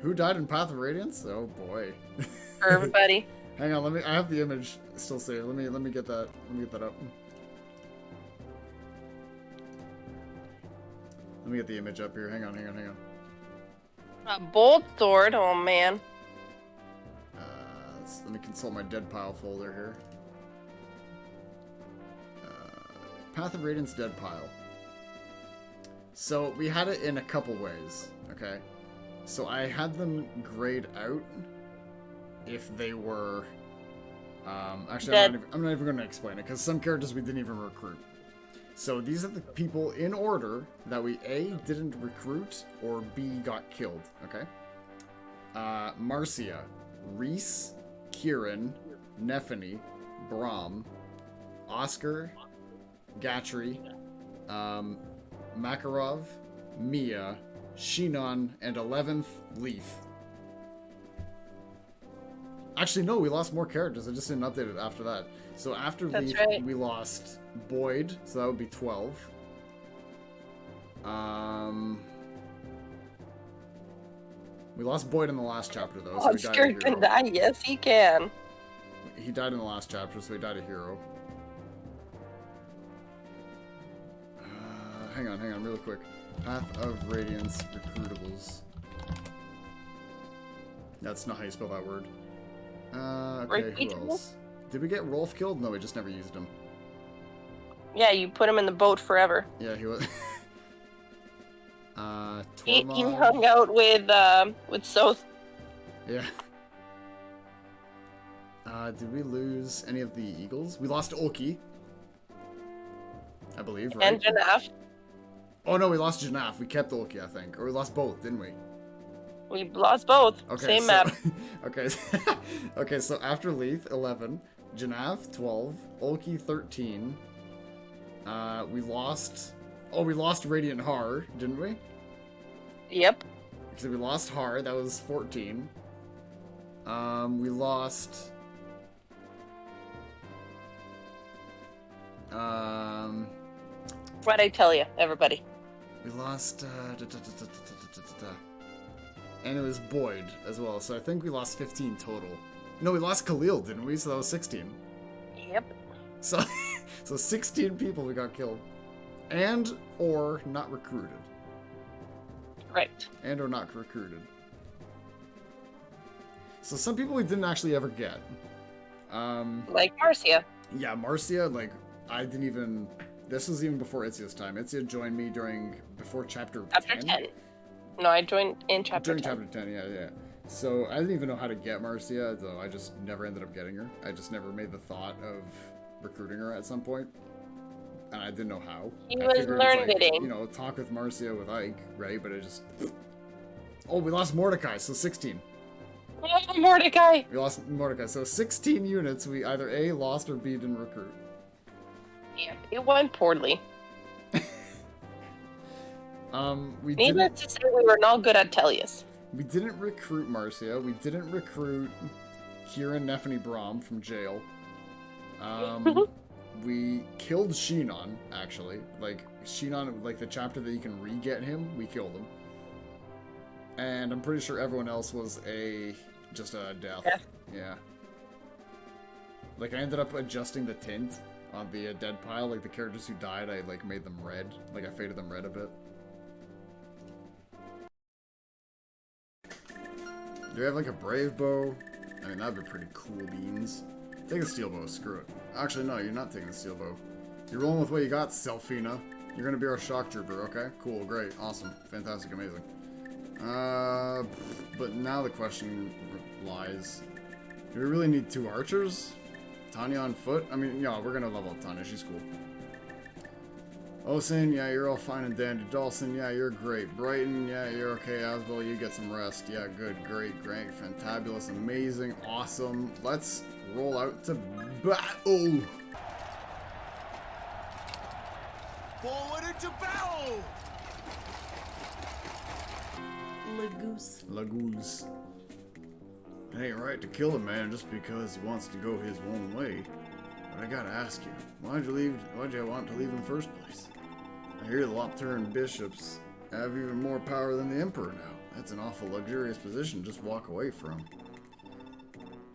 Who died in Path of Radiance? Oh boy. For everybody. Hang on, I have the image still saved. Let me get that. Let me get that up. Let me get the image up here. Hang on. A bolt sword, oh man. Let me consult my dead pile folder here. Path of Radiance dead pile. So we had it in a couple ways, okay? So I had them grayed out if they were... actually, I'm not even going to explain it, because some characters we didn't even recruit. So these are the people in order that we A, didn't recruit, or B, got killed, okay? Marcia, Reese, Kieran, Nefany, Brahm, Oscar, Gatry, Makarov, Mia, Shinon, and 11th, Leaf. Actually, no, we lost more characters. I just didn't update it after that. So after Leaf, we lost Boyd, so that would be 12. We lost Boyd in the last chapter, though. So Oscar can die. Yes, he can. He died in the last chapter, so he died a hero. Hang on, real quick. Path of Radiance recruitables. That's not how you spell that word. Okay, who else? Did we get Rolf killed? No, we just never used him. Yeah, you put him in the boat forever. Yeah, he was. He hung out with Soth. Yeah. Did we lose any of the Eagles? We lost Olki. I believe, right? And Janaf. Oh no, we lost Janaf. We kept Olki, I think. Or we lost both, didn't we? We lost both. Okay, same map. Okay. Okay, so after Leith, 11. Janaf, 12. Olki, 13. We lost... Oh, we lost Radiant Har, didn't we? Yep. So we lost Har, that was 14. We lost... What'd I tell you, everybody? We lost... And it was Boyd as well, so I think we lost 15 total. No, we lost Khalil, didn't we? So that was 16. Yep. So 16 people we got killed. And or not recruited. Right. And or not recruited. So some people we didn't actually ever get. Like Marcia. Yeah, Marcia, like, I didn't even... This was even before Itzia's time. Itzia joined me before chapter 10. No, I joined in chapter 10. During chapter 10, yeah. So I didn't even know how to get Marcia, though I just never ended up getting her. I just never made the thought of recruiting her at some point. And I didn't know how. He was learning. You know, talk with Marcia with Ike, right? But it just... Oh, we lost Mordecai, so 16. Oh, Mordecai! We lost Mordecai, so 16 units we either A, lost, or B, didn't recruit. Yeah, it went poorly. Needless to say, we were not good at Tellius. We didn't recruit Marcia. We didn't recruit Kieran, Nefany, Brahm from jail. We killed Shinon, actually. Like, Shinon, like the chapter that you can re-get him, we killed him. And I'm pretty sure everyone else was just a death. Yeah. Like, I ended up adjusting the tint on the dead pile. Like, the characters who died, I, like, made them red. Like, I faded them red a bit. Do we have, like, a brave bow? I mean, that'd be pretty cool beans. Take a steel bow, screw it. Actually, no, you're not taking the steel bow. You're rolling with what you got, Selfina. You're gonna be our shock trooper, okay? Cool, great, awesome, fantastic, amazing. But now the question lies. Do we really need 2 archers? Tanya on foot? I mean, yeah, we're gonna level up Tanya, she's cool. Osin, yeah, you're all fine and dandy. Dawson, yeah, you're great. Brighton, yeah, you're okay. Asbel, you get some rest. Yeah, good, great, fantabulous, amazing, awesome. Let's roll out to battle! Forward into battle! Lagoose. It ain't right to kill a man just because he wants to go his own way. But I gotta ask you, why'd you want to leave in the first place? I hear the Loptern bishops have even more power than the Emperor now. That's an awful luxurious position to just walk away from.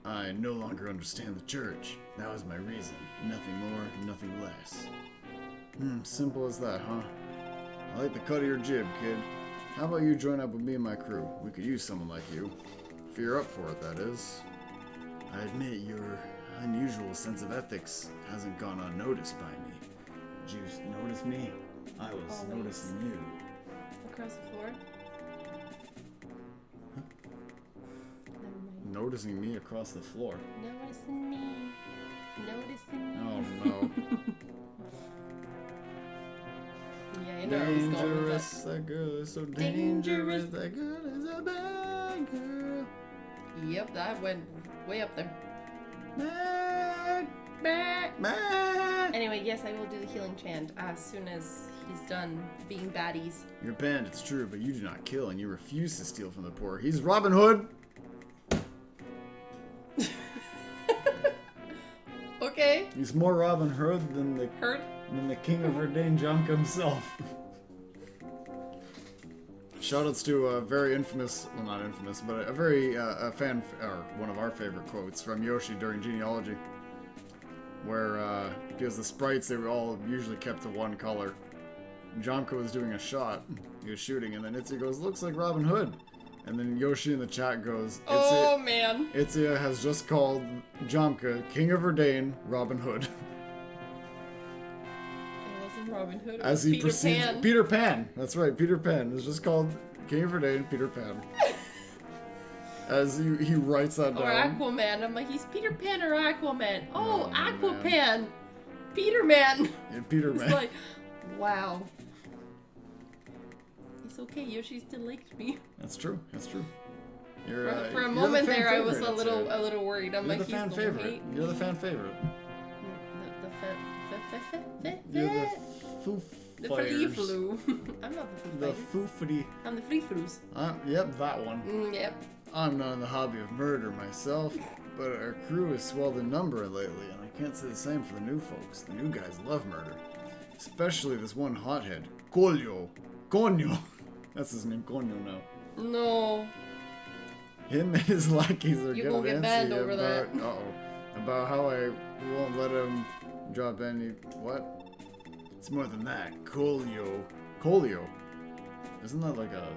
I no longer understand the church. That was my reason. Nothing more, nothing less. Simple as that, huh? I like the cut of your jib, kid. How about you join up with me and my crew? We could use someone like you. If you're up for it, that is. I admit your unusual sense of ethics hasn't gone unnoticed by me. Did you notice me? I was noticing you. Across the floor? Huh? Never mind. Noticing me across the floor. Noticing me. Noticing me. Oh no. Yeah, you know where I was going with Dangerous, that. that girl is so dangerous. That girl is a bad girl. Yep, that went way up there. Anyway, yes, I will do the healing chant as soon as he's done being baddies. You're banned, it's true, but you do not kill and you refuse to steal from the poor. He's Robin Hood! Okay. He's more Robin Hood than the king of Verdane Jonka himself. Shoutouts to a very infamous, well not infamous, but a very a fan, or one of our favorite quotes from Yoshi during Genealogy, where because the sprites, they were all usually kept to one color. Jonka was doing a shot, he was shooting, and then Itzia goes, "Looks like Robin Hood," and then Yoshi in the chat goes, "Oh man, Itzia has just called Jonka King of Verdane Robin Hood." Robin Hood. As he Peter proceeds, Pan. Peter Pan. That's right, Peter Pan. It's just called King of Verdane, Peter Pan. As he writes that down. Or Aquaman. I'm like, he's Peter Pan or Aquaman. Oh, Aquapan. Man. Peter Man. Yeah, Peter It's Man. like, wow. It's okay. Yoshi still likes me. That's true. That's true. You're, For a you're moment the fan there, I was favorite, a little worried. I'm You're like, the fan he's gonna favorite. hate You're the me. fan favorite. You're You're the foo the fighters. flu. I'm not the foo The fighters. foofity. I'm the free froos. Yep, that one. Yep. I'm not in the hobby of murder myself, but our crew has swelled in number lately, and I can't say the same for the new folks. The new guys love murder. Especially this one hothead, Coño. Coño. That's his name, Coño now. No. Him and his lackeys are You getting gonna get banned antsy over that. about how I won't let him drop any, what? It's more than that. Colio. Isn't that like a...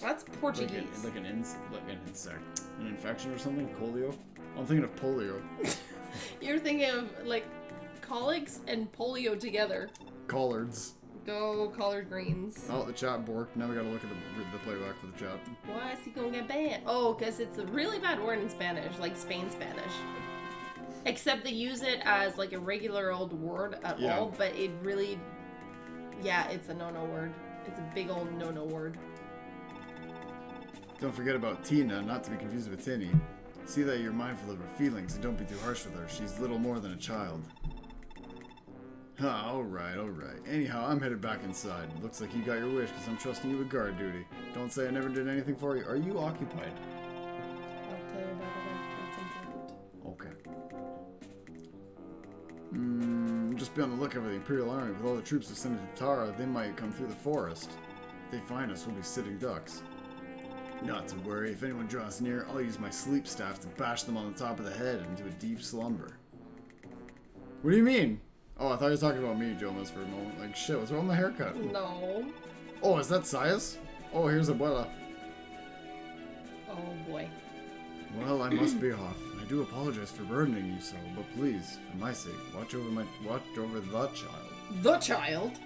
That's Portuguese. Like an insect. An infection or something? Colio? I'm thinking of polio. You're thinking of like colics and polio together. Collards. Go collard greens. Oh, the chat borked. Now we gotta look at the playback for the chat. Why is he gonna get banned? Oh, because it's a really bad word in Spanish, like Spain Spanish. Except they use it as like a regular old word at all, but it really, yeah, it's a no-no word. It's a big old no-no word. Don't forget about Tina, not to be confused with Tinny. See that you're mindful of her feelings and don't be too harsh with her. She's little more than a child. Huh, alright. Anyhow, I'm headed back inside. Looks like you got your wish because I'm trusting you with guard duty. Don't say I never did anything for you. Are you occupied? I'll tell you about it after it's important. Okay. Just be on the lookout for the Imperial Army. With all the troops that sent to Tara, they might come through the forest. If they find us, we'll be sitting ducks. Not to worry, if anyone draws near, I'll use my sleep staff to bash them on the top of the head into a deep slumber. What do you mean? Oh, I thought you were talking about me, Jomas, for a moment. Like, shit, what's wrong with my haircut? No. Oh, is that Sias? Oh, here's Abuela. Oh boy. Well, I must be off. I do apologize for burdening you so, but please, for my sake, watch over the child. The child?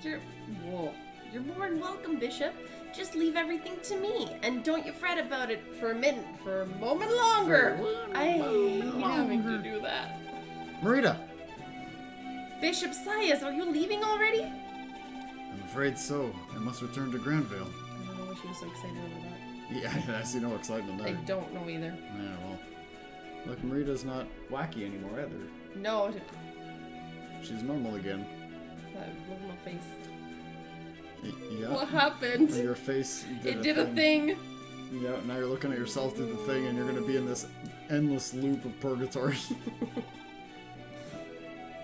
You're more than welcome, Bishop. Just leave everything to me, and don't you fret about it for a moment longer. I hate having to do that. Marita! Bishop Sias, are you leaving already? I'm afraid so. I must return to Granville. I don't know why she was so excited about that. Yeah, I see no excitement there. I don't know either. Yeah, well. Look, Marita's not wacky anymore either. No, She's normal again. that look on my face. Yeah. What happened? Your face Did a thing. Yeah, now you're looking at yourself do the thing and you're gonna be in this endless loop of purgatory.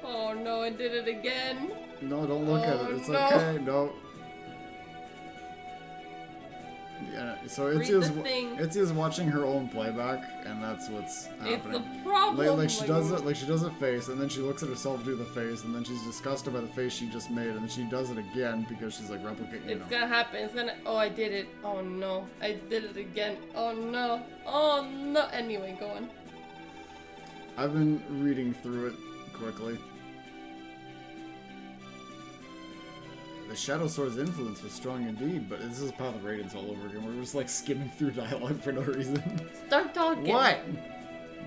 Oh no, I did it again. No, don't look at it. It's no. okay. No. Yeah, so Itzia's watching her own playback, and that's what's happening. It's the problem. Like she does it, like she does a face, and then she looks at herself do the face, and then she's disgusted by the face she just made, and then she does it again because she's like replicating. It's gonna happen. It's gonna. Oh, I did it. Oh no, I did it again. Oh no. Oh no. Anyway, go on. I've been reading through it quickly. The Shadow Sword's influence was strong indeed, but this is Path of Radiance all over again. We're just like skimming through dialogue for no reason. Start talking. What?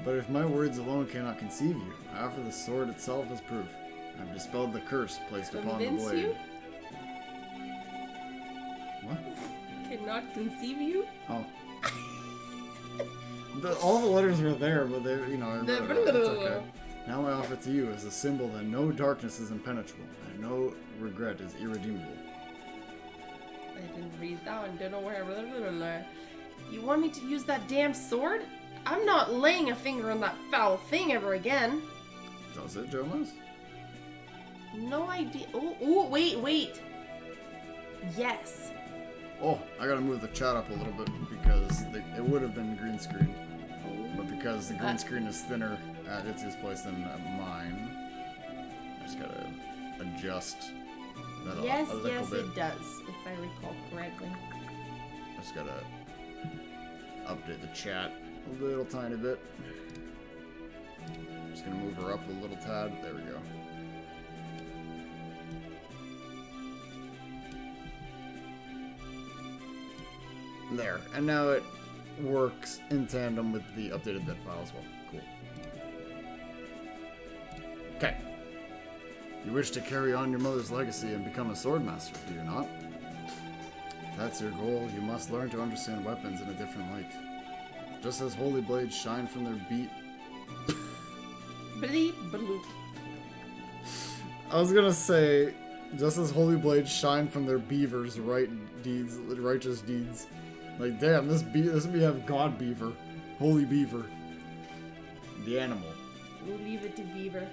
But if my words alone cannot conceive you, I offer the sword itself as proof. I've dispelled the curse placed upon the blade. You? What? Cannot conceive you? Oh. All the letters were there, but they, you know, I wrote it out. It's okay. Now I offer to you as a symbol that no darkness is impenetrable, and no regret is irredeemable. I didn't read that one. Don't know where. You want me to use that damn sword? I'm not laying a finger on that foul thing ever again. Does it, Jomas? No idea. Oh, wait. Yes. Oh, I gotta move the chat up a little bit because it would have been green screened. But because the green screen is thinner at Itzia's place than at mine, I just gotta adjust that a little bit. Yes, it does, if I recall correctly. I just gotta update the chat a little tiny bit. Just gonna move her up a little tad. There we go. There, and now it works in tandem with the updated dead file as well. Cool. Okay. You wish to carry on your mother's legacy and become a swordmaster, do you not? If that's your goal, you must learn to understand weapons in a different light. Just as holy blades shine from their Bleep, bloop. I was gonna say, just as holy blades shine from their beavers' righteous deeds. Like, damn, this we have God Beaver. Holy Beaver. The animal. We'll leave it to Beaver.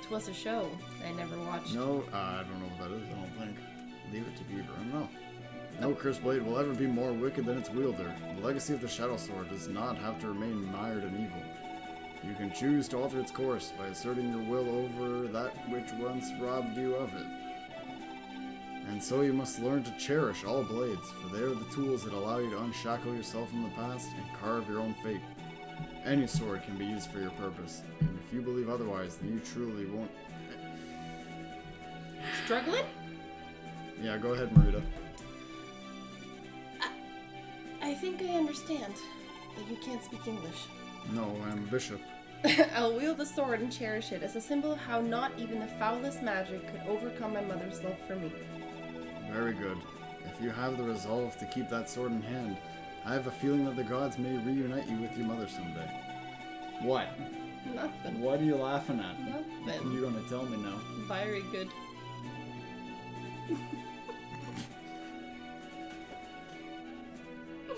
Twas a show I never watched. No, I don't know what that is, I don't think. Leave it to Beaver, I don't know. No cursed blade will ever be more wicked than its wielder. The legacy of the Shadow Sword does not have to remain mired in evil. You can choose to alter its course by asserting your will over that which once robbed you of it. And so you must learn to cherish all blades, for they are the tools that allow you to unshackle yourself from the past and carve your own fate. Any sword can be used for your purpose, and if you believe otherwise, then you truly won't... Struggling? Yeah, go ahead, Marita. I think I understand, but you can't speak English. No, I'm a bishop. I'll wield the sword and cherish it as a symbol of how not even the foulest magic could overcome my mother's love for me. Very good. If you have the resolve to keep that sword in hand, I have a feeling that the gods may reunite you with your mother someday. What? Nothing. What are you laughing at? Nothing. You're gonna tell me now. Very good.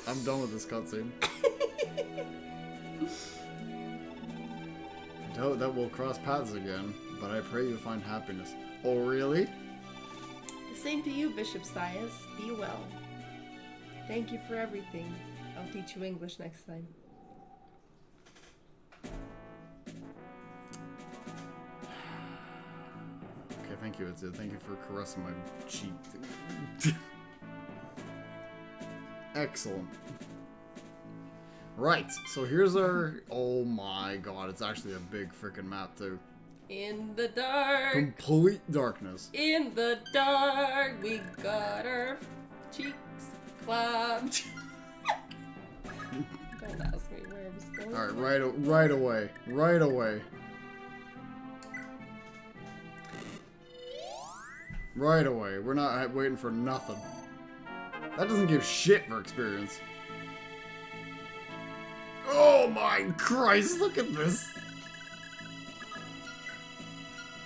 I'm done with this cutscene. I doubt that we'll cross paths again, but I pray you find happiness. Oh, really? The same to you, Bishop Sias. Be well. Thank you for everything. I'll teach you English next time. Okay, thank you, Itzia. Thank you for caressing my cheek. Excellent. Right, so here's our... Oh my god, it's actually a big freaking map, too. In the dark. Complete darkness. In the dark, we got our cheeks clapped. Don't ask me where I was going. Alright, right away. Right away. Right away. We're not waiting for nothing. That doesn't give shit for experience. Oh my Christ, look at this!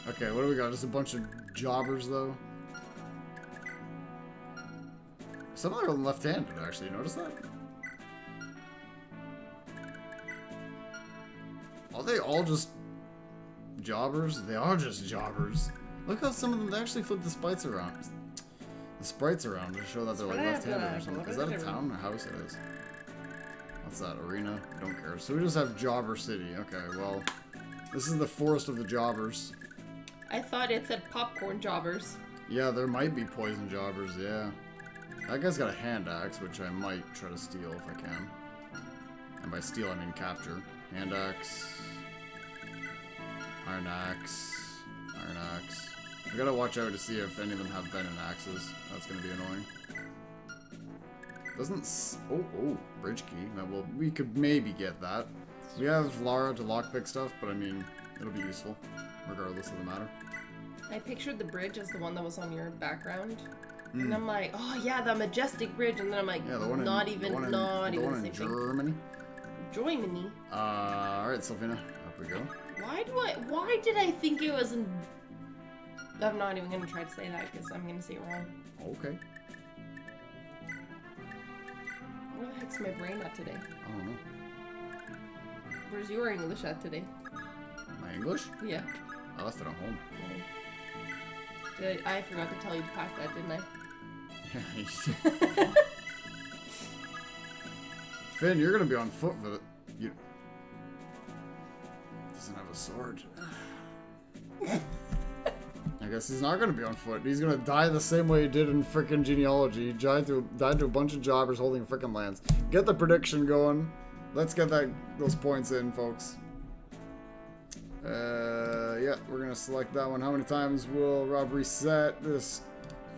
Okay, what do we got? Just a bunch of jobbers, though? Some of them are left-handed, actually. You notice that? Are they all just Jobbers? They are just jobbers. Look how some of them, they actually flip the sprites around. The sprites around to show that they're like left-handed or something. Is that a town or house? It is. What's that? Arena? Don't care. So we just have Jobber City. Okay, well, this is the forest of the jobbers. I thought it said popcorn jobbers. Yeah, there might be poison jobbers, yeah. That guy's got a hand axe, which I might try to steal if I can. And by steal, I mean capture. Hand axe. Iron axe. Iron axe. We gotta watch out to see if any of them have venom axes. That's gonna be annoying. Doesn't oh, bridge key. Well, we could maybe get that. We have Lara to lockpick stuff, but I mean, it'll be useful, regardless of the matter. I pictured the bridge as the one that was on your background. And I'm like, oh yeah, the majestic bridge, and then I'm like, yeah, the one in, not even the same Germany. Germany. Alright, Sylvina, up we go. Why did I think it was in... I'm not even gonna try to say that because I'm gonna say it wrong. Okay. Where the heck's my brain at today? I don't know. Where's your English at today? My English? Yeah. I left it at home. I forgot to tell you to pack that, didn't I? Yeah. Finn, you're gonna be on foot for the... You... Doesn't have a sword. I guess he's not gonna be on foot. He's gonna die the same way he did in frickin' Genealogy. He died to a bunch of jobbers holding frickin' lands. Get the prediction going. Let's get those points in, folks. Yeah, we're gonna select that one. How many times will Rob reset this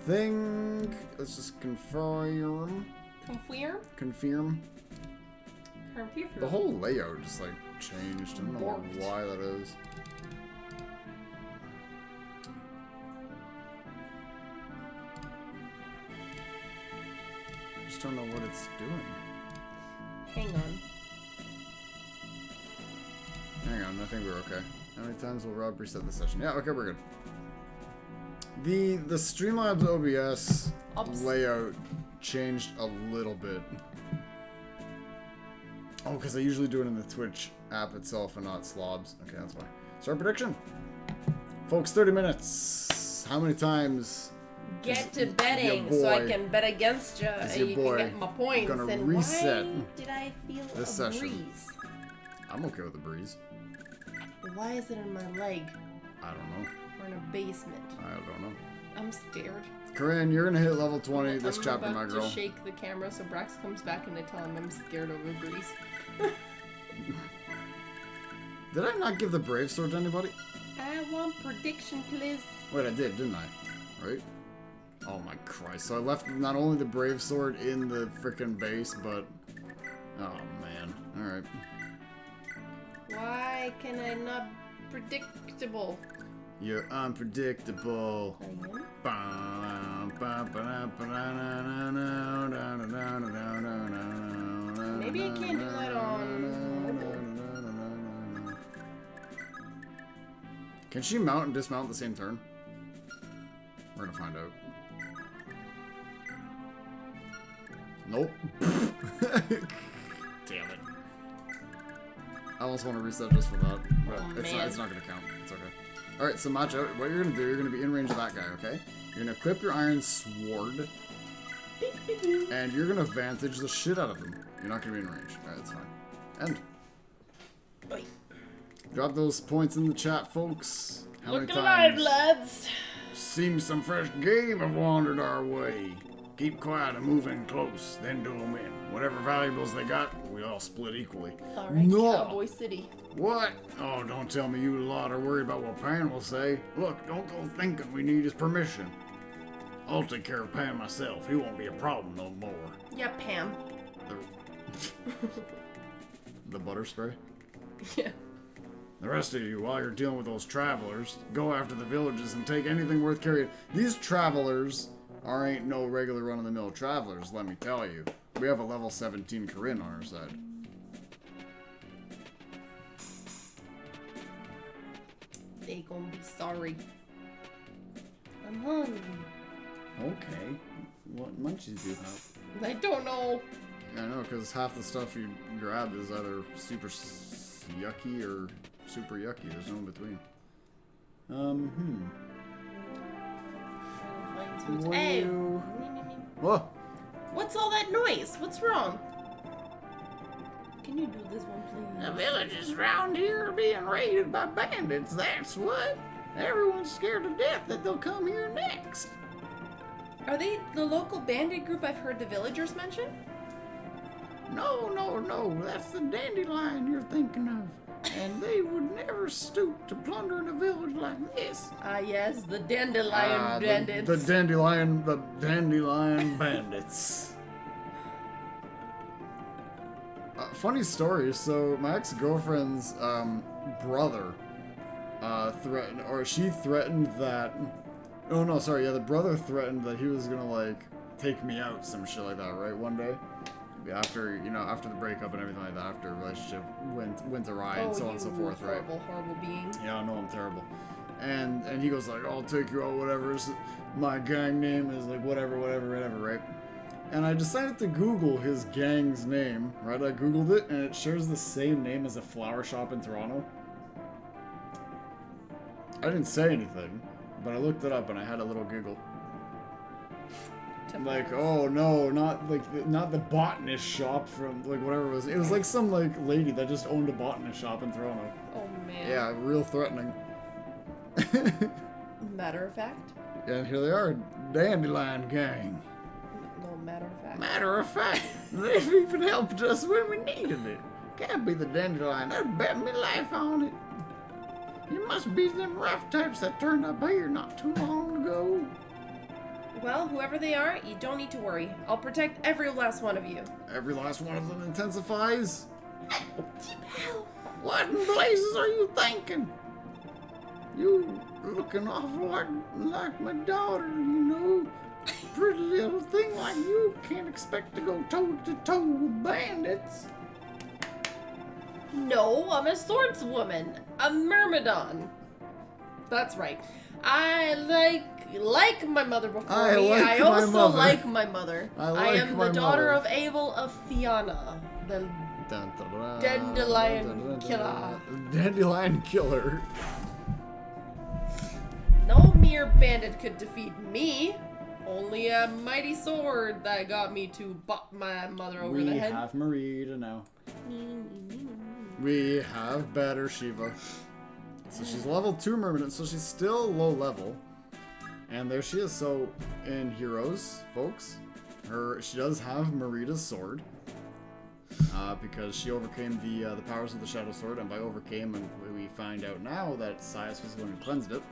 thing? Let's just confirm. Confirm. The whole layout just like changed. I don't know why that is. I just don't know what it's doing. Hang on. Hang on, I think we're okay. How many times will Rob reset the session? Yeah, okay, we're good. The Streamlabs OBS layout changed a little bit. Oh, because I usually do it in the Twitch app itself and not slobs. Okay, that's why. Start prediction. Folks, 30 minutes. How many times? Get to betting so I can bet against you and you can get my points. Gonna and reset why did I feel this a session. breeze? I'm okay with the breeze. Why is it in my leg? I don't know. We're in a basement. I don't know. I'm scared. Corinne, you're gonna hit level 20 this chapter, my girl. I'm about to shake the camera so Brax comes back and I tell him I'm scared over the breeze. Did I not give the brave sword to anybody? I want prediction, please. Wait, I did, didn't I? Right? Oh my Christ. So I left not only the brave sword in the frickin' base, but... Oh man. Alright. Why can I not predictable? You're unpredictable. I am? Maybe I can't do that on mobile. Can she mount and dismount at the same turn? We're gonna find out. Nope. Damn it. I almost want to reset just for that, but it's not gonna count. It's okay. Alright, so match out. What you're gonna do, you're gonna be in range of that guy, okay? You're gonna equip your iron sword, and you're gonna vantage the shit out of him. You're not gonna be in range. Alright, that's fine. End. Bye. Drop those points in the chat, folks. How Look many alive, times? lads! Seems some fresh game have wandered our way. Keep quiet and move in close, then do them in. Whatever valuables they got, we all split equally. Alright, No! Cowboy City. What? Oh, don't tell me you lot are worried about what Pan will say. Look, don't go thinking we need his permission. I'll take care of Pan myself. He won't be a problem no more. Yeah, Pam. The butter spray? Yeah. The rest of you, while you're dealing with those travelers, go after the villages and take anything worth carrying. These travelers ain't no regular run-of-the-mill travelers, let me tell you. We have a level 17 Corinne on our side. They gonna be sorry. I'm hungry. Okay. What munchies do you have? I don't know. Yeah, I know, because half the stuff you grab is either super yucky or super yucky. There's no in between. Hey! Whoa! What's all that noise? What's wrong? Can you do this one, please? The villages around here are being raided by bandits, that's what. Everyone's scared to death that they'll come here next. Are they the local bandit group I've heard the villagers mention? No, that's the dandelion you're thinking of. And they would never stoop to plundering a village like this. Ah, yes, the dandelion bandits. The dandelion bandits. Funny story, so my ex-girlfriend's brother threatened that... Oh no, sorry, yeah, the brother threatened that he was gonna, like, take me out, some shit like that, right, one day? After, after the breakup and everything like that, after a relationship went awry and so on and so forth, right? Horrible being. Yeah, I know I'm terrible. And he goes like, I'll take you out, whatever. My gang name is like whatever, right? And I decided to Google his gang's name, right? I Googled it, and it shares the same name as a flower shop in Toronto. I didn't say anything, but I looked it up and I had a little giggle. Like, oh no, not the botanist shop from like whatever it was. It was like some like lady that just owned a botanist shop in Toronto. Oh man. Yeah, real threatening. Matter of fact. Yeah, and here they are, Dandelion Gang. No, matter of fact. Matter of fact, they've even helped us when we needed it. Can't be the Dandelion, I'd bet me life on it. You must be them rough types that turned up here not too long ago. Well, whoever they are, you don't need to worry. I'll protect every last one of you. Every last one of them intensifies? What in blazes are you thinking? You looking awful like my daughter, Pretty little thing like you can't expect to go toe-to-toe with bandits. No, I'm a swordswoman. A myrmidon. That's right. I like my mother before me. I also like my mother. I am the daughter of Abel of Fianna, the dandelion killer. Dandelion killer. No mere bandit could defeat me. Only a mighty sword that got me to bop my mother over the head. We have Marita now. We have better Shiva. So she's level 2 Myrmidon, so she's still low level. And there she is. So in Heroes, folks, she does have Marita's sword. Because she overcame the powers of the Shadow Sword, and by overcame, and we find out now that Sias was the one who cleansed it.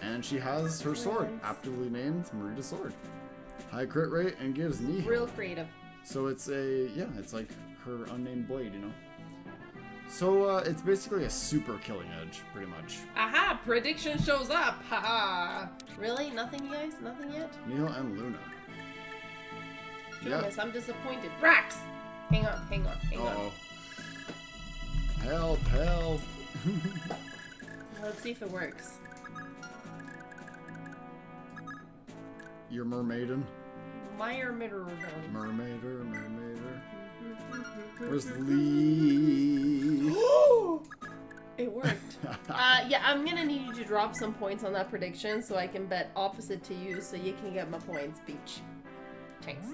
And she has her sword, aptly named Marita's Sword. High crit rate and gives me real creative. So it's it's like her unnamed blade, So it's basically a super killing edge, pretty much. Aha! Prediction shows up! Haha! Really? Nothing, guys? Nothing yet? Neil and Luna. Goodness, I'm disappointed. Brax! Hang on. Help! Let's see if it works. You're mermaiden. Mermaider. Where's Lee? It worked. Yeah, I'm gonna need you to drop some points on that prediction so I can bet opposite to you so you can get my points, Beach. Thanks.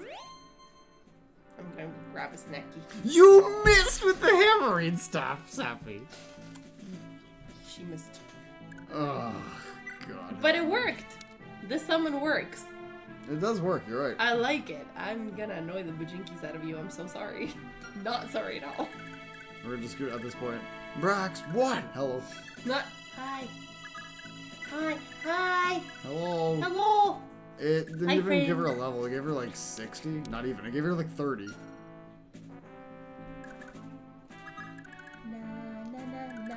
I'm gonna grab a snacky. You missed with the hammering stuff, Sappy. She missed. Oh, God. But it worked. This summon works. It does work, you're right. I like it. I'm gonna annoy the bajinkies out of you. I'm so sorry. Not sorry at all. We're just good at this point. Brax, what? Hello. Not. Hi. Hello. Hello. It didn't Hi, even friend. give her a level. It gave her like 60. Not even. It gave her like 30.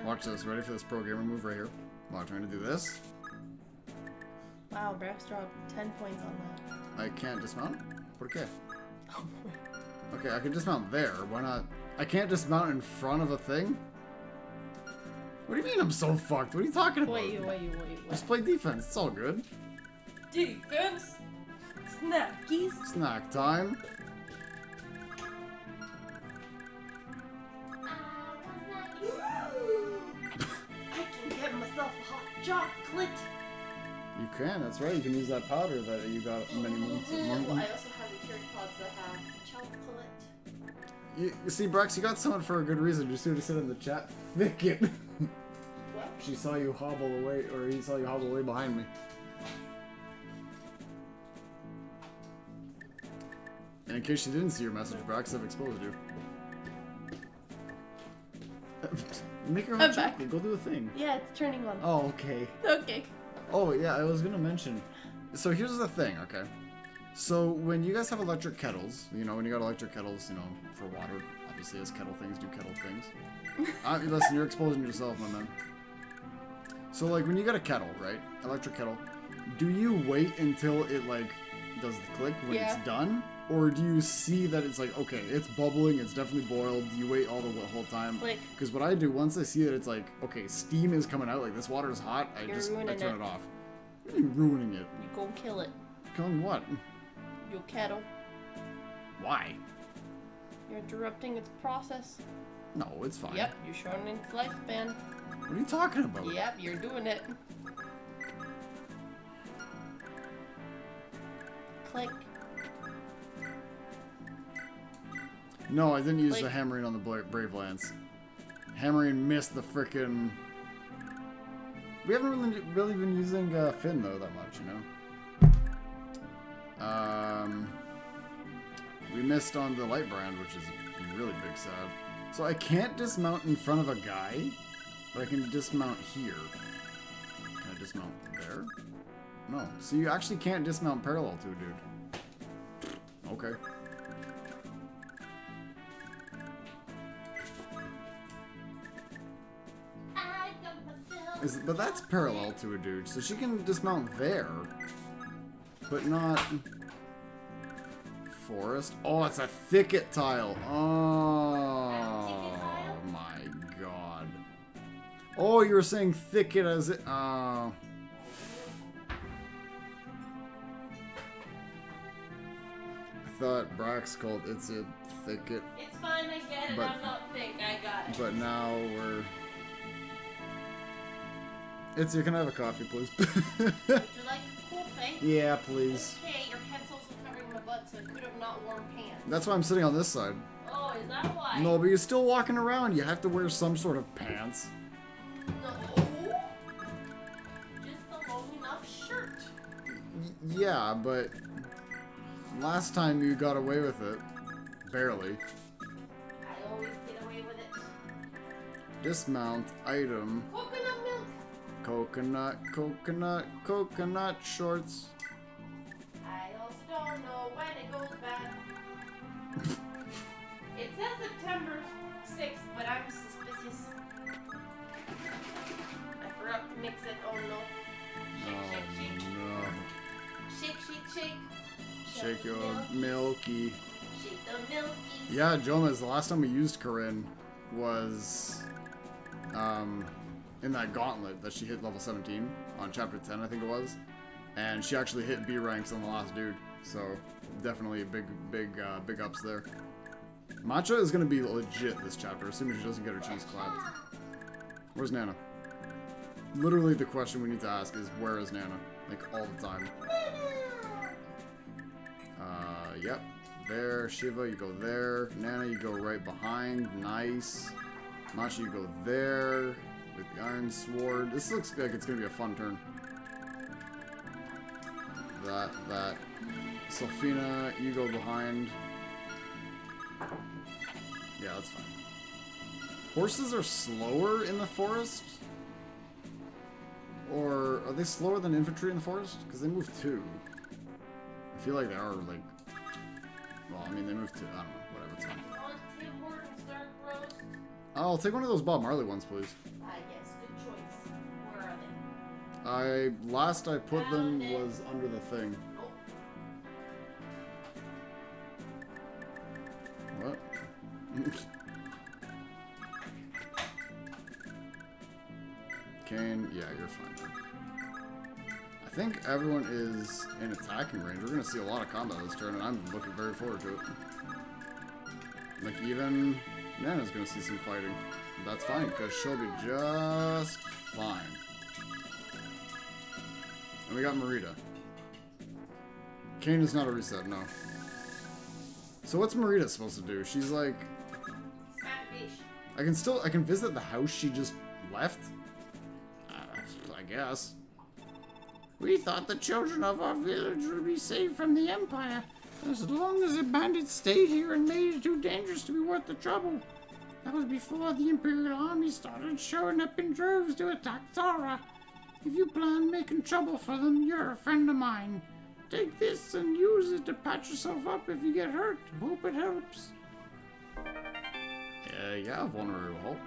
Watch this. Ready for this pro gamer move right here? Watch, I'm gonna do this. Wow, Brax dropped 10 points on that. I can't dismount? Okay. Okay, I can dismount there. Why not? I can't dismount in front of a thing? What do you mean I'm so fucked? What are you talking about? Wait. Just play defense. It's all good. Defense? Snackies? Snack time. I can get myself a hot chocolate. clit. You can, that's right. You can use that powder that you got many months ago. Well, I also have the cured pods that have chocolate. You see, Brex, you got someone for a good reason. You see what he said in the chat? Thicket. What? She saw you hobble away, or he saw you hobble away behind me. And in case you didn't see your message, Brex, I've exposed you. Make her I'm hot back. chocolate. Go do a thing. Yeah, it's turning on. Oh, okay. Okay. Oh, yeah, I was gonna mention. So here's the thing, okay? So when you guys have electric kettles, you know, when you got electric kettles, you know, for water, obviously as kettle things do kettle things. Listen, you're exposing yourself, my man. So, like, when you got a kettle, right? Electric kettle, do you wait until it, like, does the click when Yeah. it's done? Or do you see that it's like, okay, it's bubbling, it's definitely boiled, you wait all the whole time? Click. Because what I do, once I see that it's like, okay, steam is coming out, like this water is hot, I turn ruining it off. You're ruining it. You go kill it. Killing what? Your kettle. Why? You're interrupting its process. No, it's fine. Yep, you're shortening its lifespan. What are you talking about? Yep, you're doing it. Click. No, I didn't use Like- the hammering on the Brave Lance. Hammering missed the frickin'... We haven't really been using Finn, though, that much, you know? We missed on the Light Brand, which is really big sad. So I can't dismount in front of a guy, but I can dismount here. Can I dismount there? No. So you actually can't dismount parallel to a dude. Okay. But that's parallel to a dude, so she can dismount there, but not forest. Oh, it's a thicket tile. Oh my god. Oh, you were saying thicket as it. I thought Brax called it's a thicket, It's fine, I get it. But- I'm not thick. I got it. but now we're. It's, you can I have a coffee, please. Would you like coffee? Yeah, please. Okay, your pencils are covering my butt, so I could have not worn pants. That's why I'm sitting on this side. Oh, is that why? No, but you're still walking around. You have to wear some sort of pants. No. Just a long enough shirt. Yeah, but last time you got away with it. Barely. I always get away with it. Dismount, item, Coconut milk. coconut shorts. I also don't know when it goes bad. It says September 6th, but I'm suspicious. I forgot to mix it. Oh no. Shake, shake, shake. No. Shake, shake, shake. Shake the your milk. milky. Shake the milkies. Yeah, Jonas, the last time we used Corinne was in that gauntlet that she hit level 17 on chapter 10, I think it was. And she actually hit B ranks on the last dude. So definitely a big ups there. Matcha is gonna be legit this chapter, assuming she doesn't get her cheese clapped. Where's Nana? Literally the question we need to ask is, where is Nana? Like, all the time. Yep. There. Shiva, you go there. Nana, you go right behind. Nice. Matcha, you go there. With the Iron Sword. This looks like it's gonna be a fun turn. That. Sophina, you go behind. Yeah, that's fine. Horses are slower in the forest? Or are they slower than infantry in the forest? Because they move 2. I feel like they are, like... Well, I mean, they move 2. I don't know. Whatever, it's fine. Want Tim Hortons dark roast? I'll take one of those Bob Marley ones, please. Yes, good choice. Where are they? Last I put them was under the thing. Nope. What? Kane, yeah, you're fine. I think everyone is in attacking range. We're gonna see a lot of combat this turn, and I'm looking very forward to it. Like, even Nana's gonna see some fighting. That's fine, because she'll be just fine. And we got Marita. Kane is not a reset, no. So what's Marita supposed to do? She's like... I can visit the house she just left? I guess. We thought the children of our village would be saved from the Empire. As long as the bandits stayed here and made it too dangerous to be worth the trouble. That was before the Imperial Army started showing up in droves to attack Thara. If you plan making trouble for them, you're a friend of mine. Take this and use it to patch yourself up if you get hurt. Hope it helps. Yeah, vulnerable help.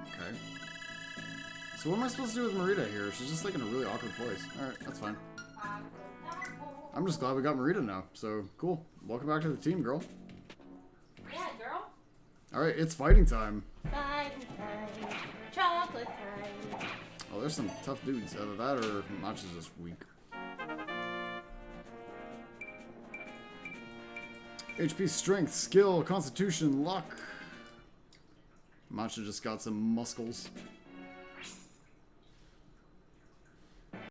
Okay. So what am I supposed to do with Marita here? She's just like in a really awkward place. Alright, that's fine. I'm just glad we got Marita now. So, cool. Welcome back to the team, girl. Yeah, girl. Alright, it's fighting time. Fighting time. Chocolate time. Oh, there's some tough dudes. Either that or Match is just weak. HP, strength, skill, constitution, luck. Matcha just got some muscles.